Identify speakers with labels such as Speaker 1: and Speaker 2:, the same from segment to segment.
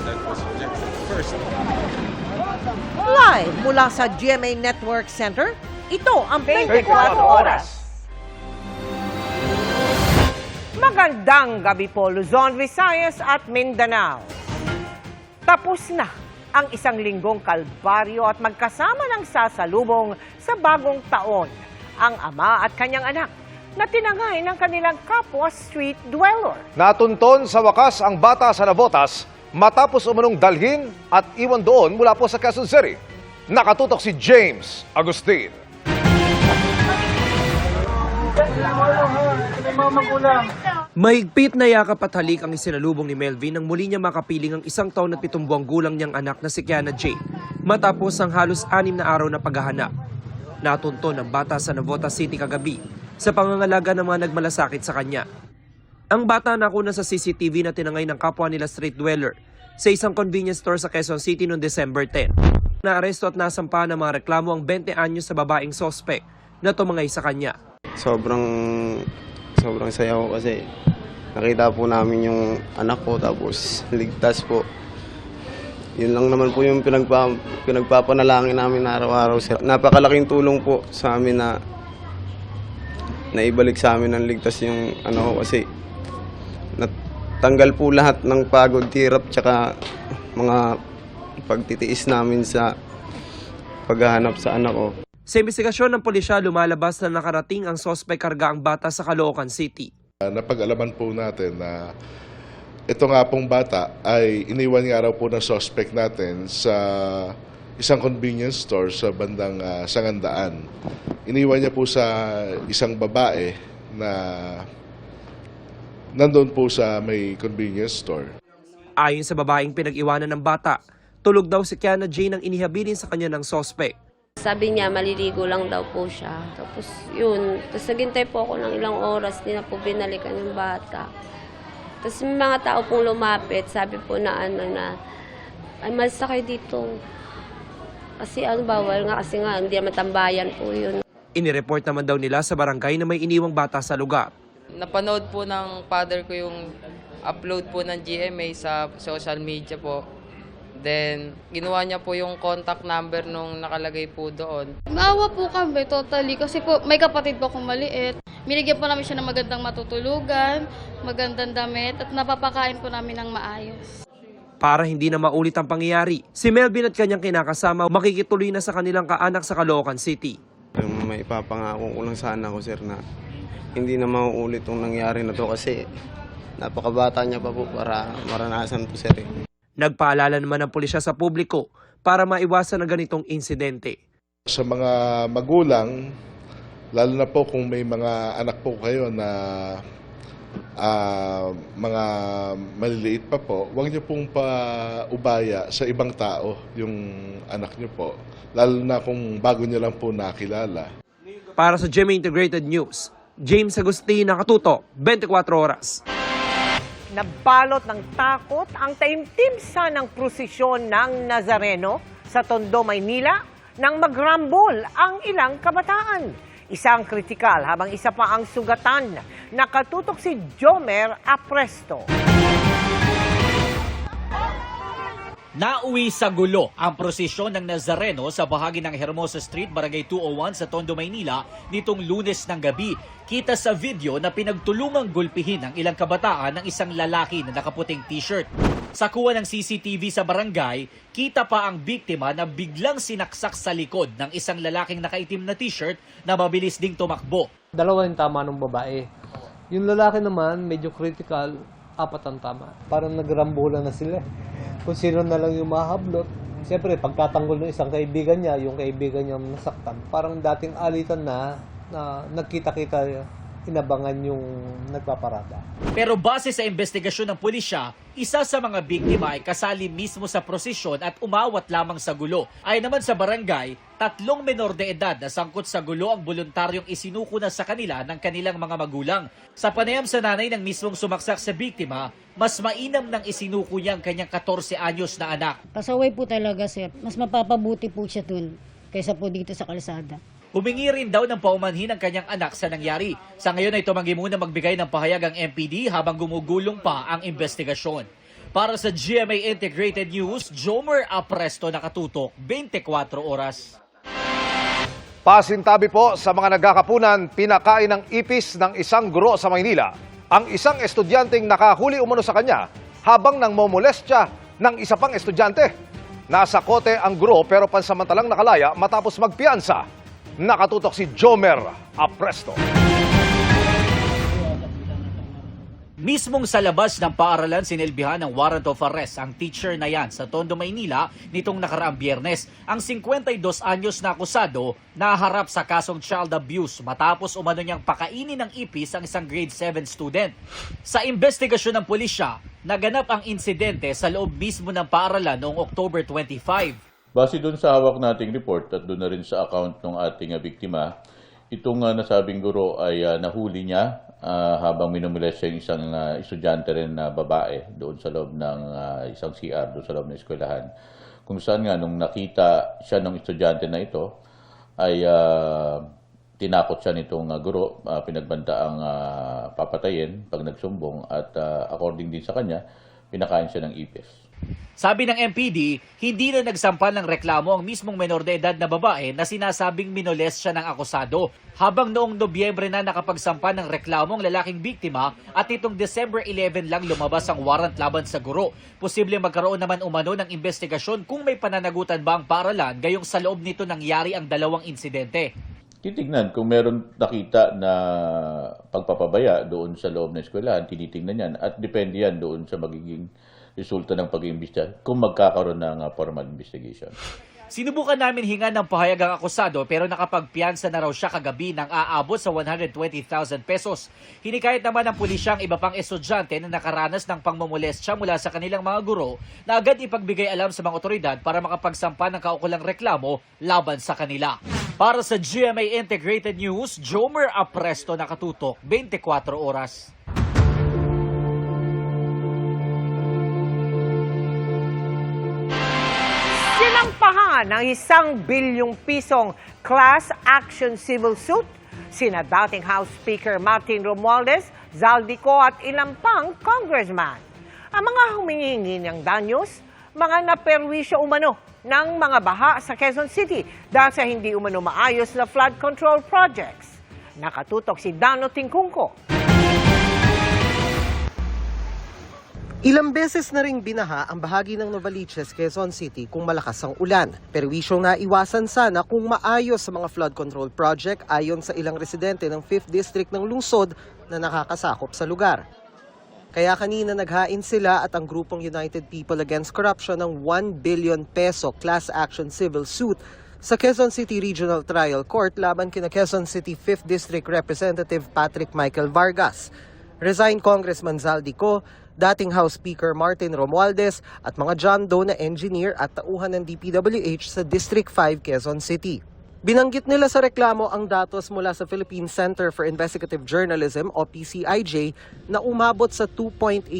Speaker 1: that was rejected first.
Speaker 2: Live mula sa GMA Network Center, ito ang 24 Oras. Magandang gabi po, Luzon, Visayas at Mindanao. Tapos na ang isang linggong kalbaryo at magkasama ng sasalubong sa bagong taon ang ama at kanyang anak na tinangay ng kanilang kapwa street dweller.
Speaker 3: Natunton sa wakas ang bata sa Navotas matapos umunong dalhin at iwan doon mula po sa Quezon City. Nakatutok si James Agustin.
Speaker 4: Mahigpit na yakap at halik ang isinalubong ni Melvin nang muli niya makapiling ang 1 taon at 7 buwang gulang niyang anak na si Kiana Jane matapos ang halos 6 na araw na paghahanap. Natunton ang bata sa Navotas City kagabi sa pangangalaga ng mga nagmalasakit sa kanya. Ang bata nakuna sa CCTV na tinangay ng kapwa nila street dweller sa isang convenience store sa Quezon City noong December 10. Naaresto at nasampahan ng mga reklamo ang 20 anyos sa babaeng sospek na tumangay sa kanya.
Speaker 5: Sobrang saya ko kasi nakita po namin yung anak ko tapos ligtas po. Yun lang naman po yung pinagpapanalangin namin araw-araw, sir. Napakalaking tulong po sa amin na naibalik sa amin ng ligtas yung ano ko kasi natanggal po lahat ng pagod, hirap, tsaka mga pagtitiis namin sa paghahanap sa anak ko.
Speaker 4: Sa investigasyon ng pulisya, lumalabas na nakarating ang sospek karga ang bata sa Caloocan City.
Speaker 6: Napag-alaman po natin na ito nga pong bata ay iniwan nga raw po ng suspect natin sa isang convenience store sa bandang Sangandaan. Iniwan niya po sa isang babae na nandun po sa may convenience store.
Speaker 4: Ayon sa babaeng pinag-iwanan ng bata, tulog daw si Kiana Jane ang inihabilin sa kanya ng sospek.
Speaker 7: Sabi niya, maliligo lang daw po siya. Tapos yun, tapos naghintay po ako ng ilang oras, di na po binalikan yung bata. Tapos may mga tao pong lumapit, sabi po na ay malsa kayo dito. Kasi bawal nga, kasi nga, hindi naman tambayan po yun.
Speaker 4: Inireport naman daw nila sa barangay na may iniwang bata sa lugar.
Speaker 8: Napanood po ng father ko yung upload po ng GMA sa social media po. Then, ginawa niya po yung contact number nung nakalagay po doon.
Speaker 9: Maawa po kami, totally. Kasi po, may kapatid po akong maliit. Binigyan po namin siya ng magandang matutulugan, magandang damit, at napapakain po namin ng maayos.
Speaker 4: Para hindi na maulit ang pangyayari, si Melvin at kanyang kinakasama makikituloy na sa kanilang kaanak sa Caloocan City.
Speaker 5: May ipapangako ko lang sa anak ko, sir, na hindi na mauulit yung nangyari na to kasi napakabata niya pa po para maranasan po, sir.
Speaker 4: Nagpaalala naman ng pulisya sa publiko para maiwasan ang ganitong insidente.
Speaker 6: Sa mga magulang, lalo na po kung may mga anak po kayo na mga maliliit pa po, huwag niyo pong paubaya sa ibang tao yung anak niyo po, lalo na kung bago niyo lang po nakilala.
Speaker 4: Para sa GMA Integrated News, James Agustin, Nakatutok, 24 Oras.
Speaker 2: Nabalot ng takot ang taimtimsa ng prosesyon ng Nazareno sa Tondo, Maynila nang magrambol ang ilang kabataan. Isang kritikal habang isa pa ang sugatan. Nakatutok si Jomer Apresto.
Speaker 10: Nauwi sa gulo ang prosesyon ng Nazareno sa bahagi ng Hermosa Street, Barangay 201 sa Tondo, Maynila nitong Lunes ng gabi. Kita sa video na pinagtulungang gulpihin ng ilang kabataan ng isang lalaki na nakaputing t-shirt. Sa kuha ng CCTV sa barangay, kita pa ang biktima na biglang sinaksak sa likod ng isang lalaking nakaitim na t-shirt na mabilis ding tumakbo.
Speaker 11: Dalawa yung tama ng babae. Yung lalaki naman, medyo critical, 4 ang tama. Parang nagrambulan na sila. Kung sino na lang yung mahablot. Siyempre, pagtatanggol ng isang kaibigan niya, yung kaibigan niya nasaktan, parang dating alitan na nagkita-kita, inabangan yung nagpaparada.
Speaker 10: Pero base sa investigasyon ng pulisya, isa sa mga biktima ay kasali mismo sa prosesyon at umawat lamang sa gulo. Ayon naman sa barangay, 3 menor de edad na sangkot sa gulo ang voluntaryong isinuko na sa kanila ng kanilang mga magulang. Sa panayam sa nanay ng mismong sumaksak sa biktima, mas mainam nang isinuko niya ang kanyang 14 anyos na anak.
Speaker 12: Pasaway po talaga, sir. Mas mapapabuti po siya dun kaysa po dito sa kalsada.
Speaker 10: Humingi rin daw ng paumanhin ang kanyang anak sa nangyari. Sa ngayon ay tumanggi muna magbigay ng pahayag ang MPD habang gumugulong pa ang investigasyon. Para sa GMA Integrated News, Jomer Apresto nakatutok 24 oras.
Speaker 3: Pasintabi po sa mga nagkakapunan, pinakain ng ipis ng isang guro sa Maynila ang isang estudyanteng nakahuli umano sa kanya habang nang momolestya ng isa pang estudyante. Nasa kote ang guro pero pansamantalang nakalaya matapos magpiyansa. Nakatutok si Jomer Apresto.
Speaker 10: Mismong sa labas ng paaralan sinilbihan ng warrant of arrest ang teacher na yan sa Tondo, Maynila nitong nakaraang Biyernes. Ang 52 anyos na akusado naharap sa kasong child abuse matapos umano niyang pakainin ng ipis ang isang grade 7 student. Sa investigasyon ng pulisya, naganap ang insidente sa loob mismo ng paaralan noong October 25.
Speaker 1: Base doon sa hawak nating report at doon na rin sa account ng ating biktima, itong nasabing guro ay nahuli niya habang minumulest siya yung isang estudyante rin na babae doon sa loob ng isang CR, doon sa loob ng eskwelahan. Kung saan nga, nung nakita siya ng estudyante na ito, ay tinakot siya nitong guro, pinagbantaang papatayin pag nagsumbong at according din sa kanya, pinakain siya ng ipis.
Speaker 10: Sabi ng MPD, hindi na nagsampan ng reklamo ang mismong menor de edad na babae na sinasabing minolest siya ng akusado. Habang noong Nobyembre na nakapagsampa ng reklamo ang lalaking biktima at itong December 11 lang lumabas ang warrant laban sa guro. Posible magkaroon naman umano ng investigasyon kung may pananagutan ba ang paaralan gayong sa loob nito nangyari ang dalawang insidente.
Speaker 1: Titignan kung meron nakita na pagpapabaya doon sa loob ng eskwelahan, tinitingnan yan at depende yan doon sa magiging resulta ng pag-iimbestiga kung magkakaroon ng formal investigation.
Speaker 10: Sinubukan namin hingan ng pahayag ang akusado pero nakapagpiyansa na raw siya kagabi ng aabot sa 120,000 pesos. Hinikayat naman ng pulisya ang iba pang estudyante na nakaranas ng pangmomolestya mula sa kanilang mga guro na agad ipagbigay alam sa mga otoridad para makapagsampa ng kaukulang reklamo laban sa kanila. Para sa GMA Integrated News, Jomer Apresto nakatutok 24 oras.
Speaker 2: Sinampahan ng 1 bilyong pisong class action civil suit sina dating House Speaker Martin Romualdez, Zaldico at ilang pang congressman. Ang mga humingi ng danyos, mga naperwisyo umano ng mga baha sa Quezon City dahil sa hindi umano maayos na flood control projects. Nakatutok si Dano Tingkungko.
Speaker 13: Ilang beses na ring binaha ang bahagi ng Novaliches, Quezon City kung malakas ang ulan. Perwisyong naiwasan sana kung maayos sa mga flood control project ayon sa ilang residente ng 5th District ng lungsod na nakakasakop sa lugar. Kaya kanina naghain sila at ang grupong United People Against Corruption ng 1 billion peso class action civil suit sa Quezon City Regional Trial Court laban kina Quezon City 5th District Representative Patrick Michael Vargas, resigned Congressman Zaldico, dating House Speaker Martin Romualdez at mga John Doe na engineer at tauhan ng DPWH sa District 5, Quezon City. Binanggit nila sa reklamo ang datos mula sa Philippine Center for Investigative Journalism o PCIJ na umabot sa 2.85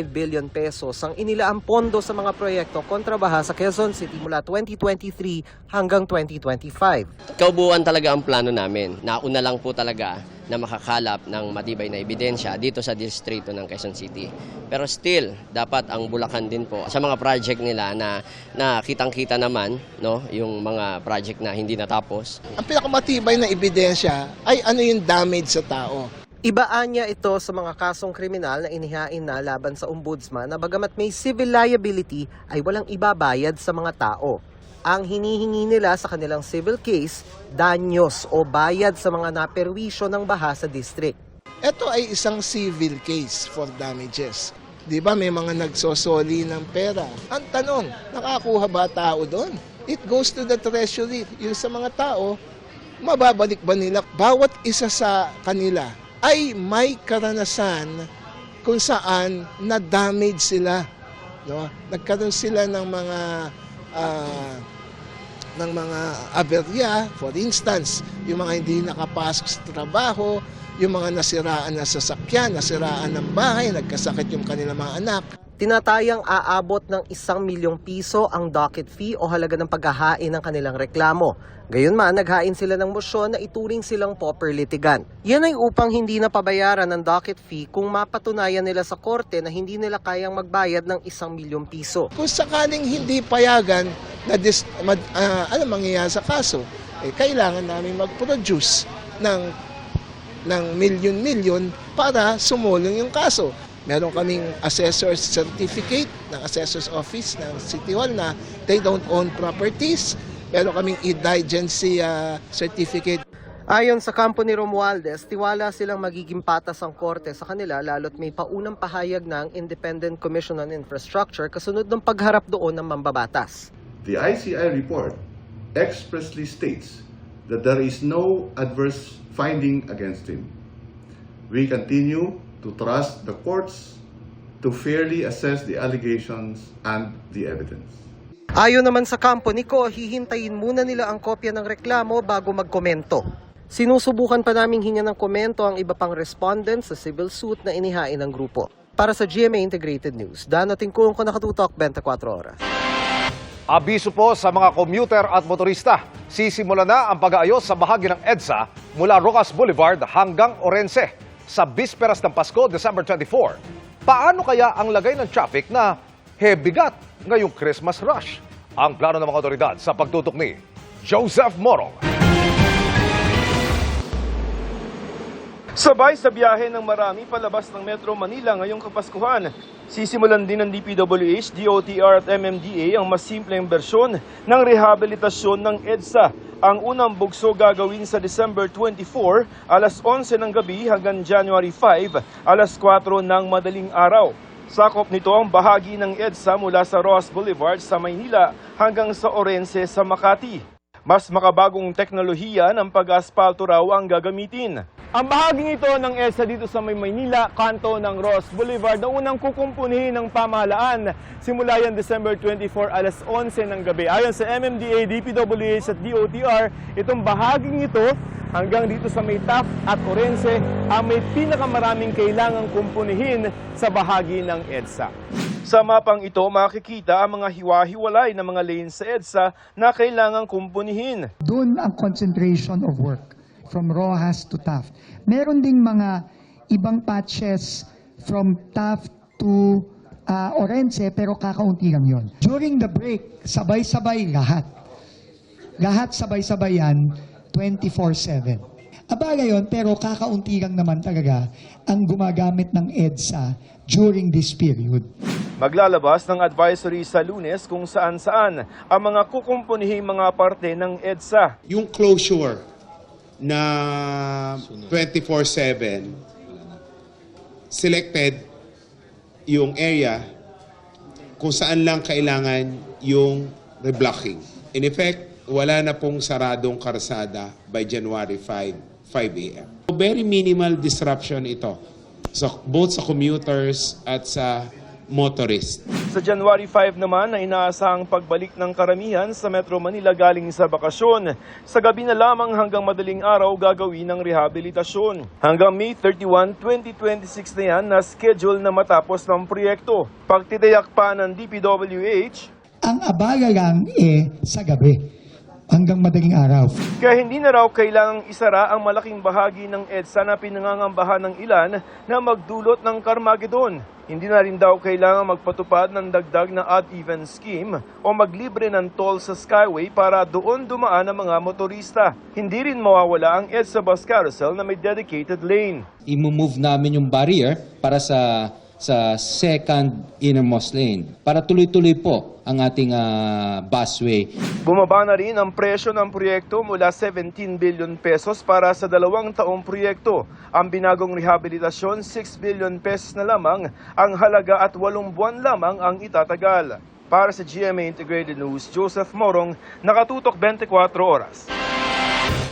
Speaker 13: billion pesos ang inilaang pondo sa mga proyekto kontra baha sa Quezon City mula 2023 hanggang 2025.
Speaker 14: Kaubuan talaga ang plano namin. Nauna lang po talaga na makakalap ng matibay na ebidensya dito sa distrito ng Quezon City. Pero still, dapat ang Bulacan din po sa mga project nila na kitang-kita naman, no, yung mga project na hindi natapos.
Speaker 15: Ang pinakamatibay na ebidensya ay ano yung damage sa tao.
Speaker 13: Ibaan niya ito sa mga kasong kriminal na inihain na laban sa ombudsman na bagamat may civil liability ay walang ibabayad sa mga tao. Ang hinihingi nila sa kanilang civil case, danyos o bayad sa mga naperwisyo ng baha sa district.
Speaker 15: Ito ay isang civil case for damages. Di ba may mga nagsosoli ng pera? Ang tanong, nakakuha ba tao doon? It goes to the treasury. Yung sa mga tao, mababalik ba nila? Bawat isa sa kanila ay may karanasan kung saan na-damage sila. No? Nagkaroon sila ng mga aberya, for instance, yung mga hindi nakapasok sa trabaho, yung mga nasiraan na sasakyan, nasiraan ng bahay, nagkasakit yung kanilang mga anak.
Speaker 13: Tinatayang aabot ng 1 milyong piso ang docket fee o halaga ng paghahain ng kanilang reklamo. Gayunman, naghain sila ng mosyon na ituring silang pauper litigant. Yan ay upang hindi na pabayaran ng docket fee kung mapatunayan nila sa korte na hindi nila kayang magbayad ng 1 milyong piso.
Speaker 15: Kung sakaling hindi payagan na ano mangyayari sa kaso, kailangan namin mag-produce ng milyon-milyon para sumulong yung kaso. Meron kaming assessor's certificate ng assessor's office ng City Hall na they don't own properties. Meron kaming indigency certificate.
Speaker 13: Ayon sa kampo ni Romualdez, tiwala silang magiging patas ang korte sa kanila lalo't may paunang pahayag ng Independent Commission on Infrastructure kasunod ng pagharap doon ng mambabatas.
Speaker 16: The ICI report expressly states that there is no adverse finding against him. We continue to trust the courts to fairly assess the allegations and the evidence.
Speaker 13: Ayon naman sa kampo ni Ko, hihintayin muna nila ang kopya ng reklamo bago magkomento. Sinusubukan pa naming hingan ng komento ang iba pang respondents sa civil suit na inihain ng grupo. Para sa GMA Integrated News, Dano Tingkung ko, nakatutok 24 oras.
Speaker 3: Abiso po sa mga commuter at motorista. Sisimula na ang pag-aayos sa bahagi ng EDSA mula Rojas Boulevard hanggang Orense sa bisperas ng Pasko, December 24. Paano kaya ang lagay ng traffic na hebigat ngayong Christmas rush? Ang plano ng mga otoridad sa pagtutok ni Joseph Morong.
Speaker 17: Sabay sa biyahe ng marami palabas ng Metro Manila ngayong Kapaskuhan, sisimulan din ng DPWH, DOTR at MMDA ang mas simpleng bersyon ng rehabilitasyon ng EDSA. Ang unang bugso gagawin sa December 24, alas 11 ng gabi hanggang January 5, alas 4 ng madaling araw. Sakop nito ang bahagi ng EDSA mula sa Rojas Boulevard sa Maynila hanggang sa Orense sa Makati. Mas makabagong teknolohiya ng pag-aspalto raw ang gagamitin. Ang bahaging ito ng EDSA dito sa Maynila, kanto ng Ross Boulevard na unang kukumpunihin ng pamahalaan. Simula yan December 24, alas 11 ng gabi. Ayon sa MMDA, DPWH at DOTR, itong bahaging ito hanggang dito sa may Taft at Orense ang may pinakamaraming kailangang kumpunihin sa bahagi ng EDSA. Sa mapang ito, makikita ang mga hiwa-hiwalay na mga lanes sa EDSA na kailangang kumpunihin.
Speaker 18: Doon ang concentration of work from Rojas to Taft. Meron ding mga ibang patches from Taft to Orense, pero kakaunti lang yon. During the break, sabay-sabay lahat. Lahat sabay-sabay yan, 24/7. Abaga yon, pero kakaunti lang naman talaga ang gumagamit ng EDSA during this period.
Speaker 17: Maglalabas ng advisory sa Lunes kung saan-saan ang mga kukumpunihing mga parte ng EDSA.
Speaker 19: Yung closure na 24/7, selected yung area kung saan lang kailangan yung reblocking. In effect, wala na pong saradong karsada by January 5 a.m. Very minimal disruption ito, both sa commuters at sa motorist.
Speaker 17: Sa January 5 naman na inaasahang pagbalik ng karamihan sa Metro Manila galing sa bakasyon. Sa gabi na lamang hanggang madaling araw gagawin ng rehabilitasyon. Hanggang May 31, 2026 na yan na schedule na matapos ng proyekto. Pagtitiyak pa ng DPWH,
Speaker 18: ang abala lang sa gabi hanggang madaling araw.
Speaker 17: Kaya hindi na raw kailangang isara ang malaking bahagi ng EDSA na pinangangambahan ng ilan na magdulot ng Carmageddon. Hindi na rin daw kailangan magpatupad ng dagdag na odd-even scheme o maglibre ng toll sa Skyway para doon dumaan ang mga motorista. Hindi rin mawawala ang EDSA bus carousel na may dedicated lane.
Speaker 20: I-move namin yung barrier para sa second innermost lane para tuloy-tuloy po ang ating busway.
Speaker 17: Bumaba na rin ang presyo ng proyekto mula 17 billion pesos para sa 2 taong proyekto. Ang binagong rehabilitasyon, 6 billion pesos na lamang ang halaga at 8 buwan lamang ang itatagal. Para sa GMA Integrated News, Joseph Morong, nakatutok 24 oras.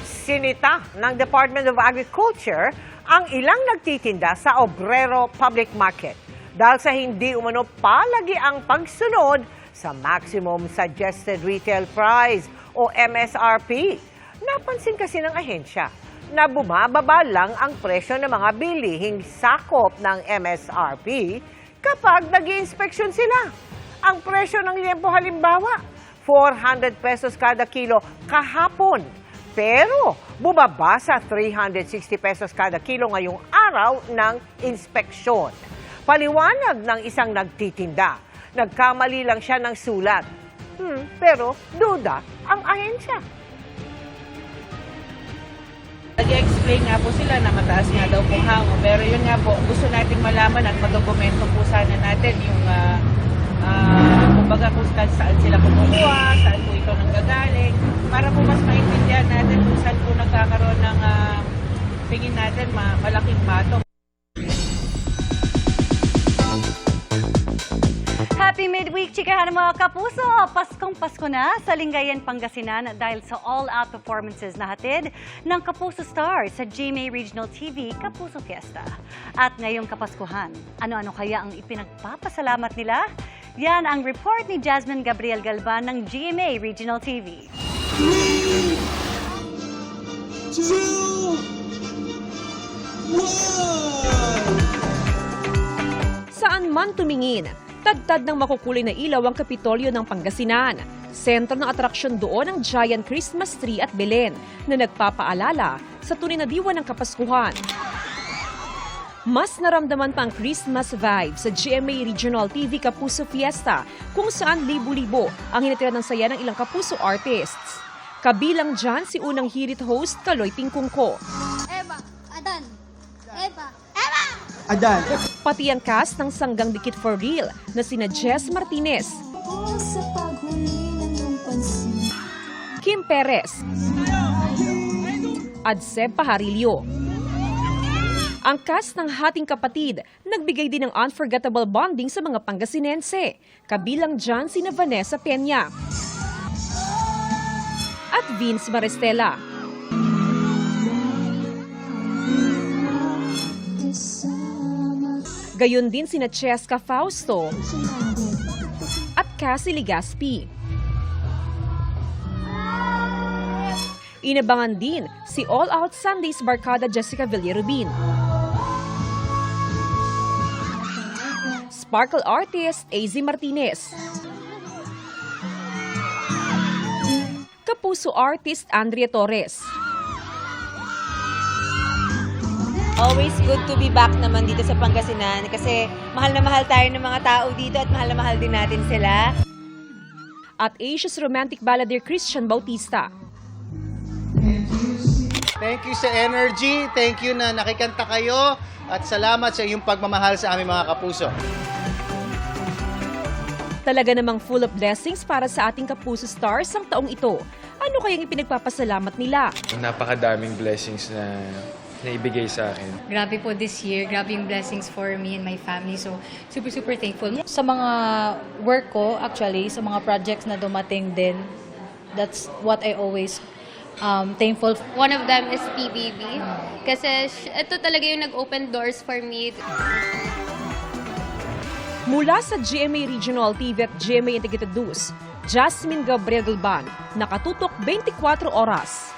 Speaker 2: Sinita ng Department of Agriculture ang ilang nagtitinda sa Obrero Public Market dahil sa hindi umano palagi ang pagsunod sa Maximum Suggested Retail Price o MSRP. Napansin kasi ng ahensya na bumababa lang ang presyo ng mga bilihing sakop ng MSRP kapag nag-iinspeksyon sila. Ang presyo ng liempo halimbawa, 400 pesos kada kilo kahapon. Pero bumaba sa 360 pesos kada kilo ngayong araw ng inspeksyon. Paliwanag ng isang nagtitinda, nagkamali lang siya ng sulat. Pero duda ang ahensya.
Speaker 21: Nag-explain nga po sila na mataas nga daw pong hango. Pero yun nga po, gusto nating malaman at madokumento po sana natin yung kumbaga kung saan sila kumukuha, saan po ito nanggagaling, para po mas maintindihan natin kung saan po nagkakaroon ng tingin natin malaking bato.
Speaker 22: Happy midweek, chikahan mga kapuso! Paskong Pasko na sa Lingayen, Pangasinan dahil sa all-out performances na hatid ng Kapuso Stars sa GMA Regional TV Kapuso Fiesta. At ngayong Kapaskuhan, ano-ano kaya ang ipinagpapasalamat nila? Yan ang report ni Jasmine Gabriel Galban ng GMA Regional TV.
Speaker 23: Saan man tumingin, tagtad ng makukulay na ilaw ang Kapitolyo ng Pangasinan. Sentro ng atraksyon doon ang giant Christmas tree at Belen na nagpapaalala sa tunay na diwa ng Kapaskuhan. Mas naramdaman pa ang Christmas vibe sa GMA Regional TV Kapuso Fiesta kung saan libo-libo ang hinatira ng saya ng ilang Kapuso artists. Kabilang dyan si unang hirit host Kaloy Pingkungko.
Speaker 22: Eva, Adan, Eva,
Speaker 23: Adan. Pati ang cast ng Sanggang Dikit for Real na sina Jess Martinez, Kim Perez, at Seb Pajarillo. Ang cast ng Hating Kapatid nagbigay din ng unforgettable bonding sa mga Pangasinense. Kabilang dyan sina Vanessa Peña at Vince Maristela. Gayon din sina Cheska Fausto at Cassie Ligaspi. Inabangan din si All Out Sundays barkada Jessica Villarubin. Sparkle artist AZ Martinez. Kapuso artist Andrea Torres.
Speaker 24: Always good to be back naman dito sa Pangasinan kasi mahal na mahal tayo ng mga tao dito at mahal na mahal din natin sila.
Speaker 23: At Asia's romantic balladeer Christian Bautista.
Speaker 25: Thank you sa energy, thank you na nakikanta kayo at salamat sa iyong pagmamahal sa aming mga kapuso.
Speaker 23: Talaga namang full of blessings para sa ating Kapuso Stars ang taong ito. Ano kayang ipinagpapasalamat nila?
Speaker 26: Napakadaming blessings na ibigay sa akin.
Speaker 27: Grabe po this year, grabe yung blessings for me and my family. So, super thankful.
Speaker 28: Sa mga work ko, actually, sa mga projects na dumating din, that's what I always thankful.
Speaker 9: One of them is PBB. Kasi ito talaga yung nag-open doors for me.
Speaker 23: Mula sa GMA Regional TV at GMA Integrated News, Jasmine Gabriel Galban, nakatutok 24 oras.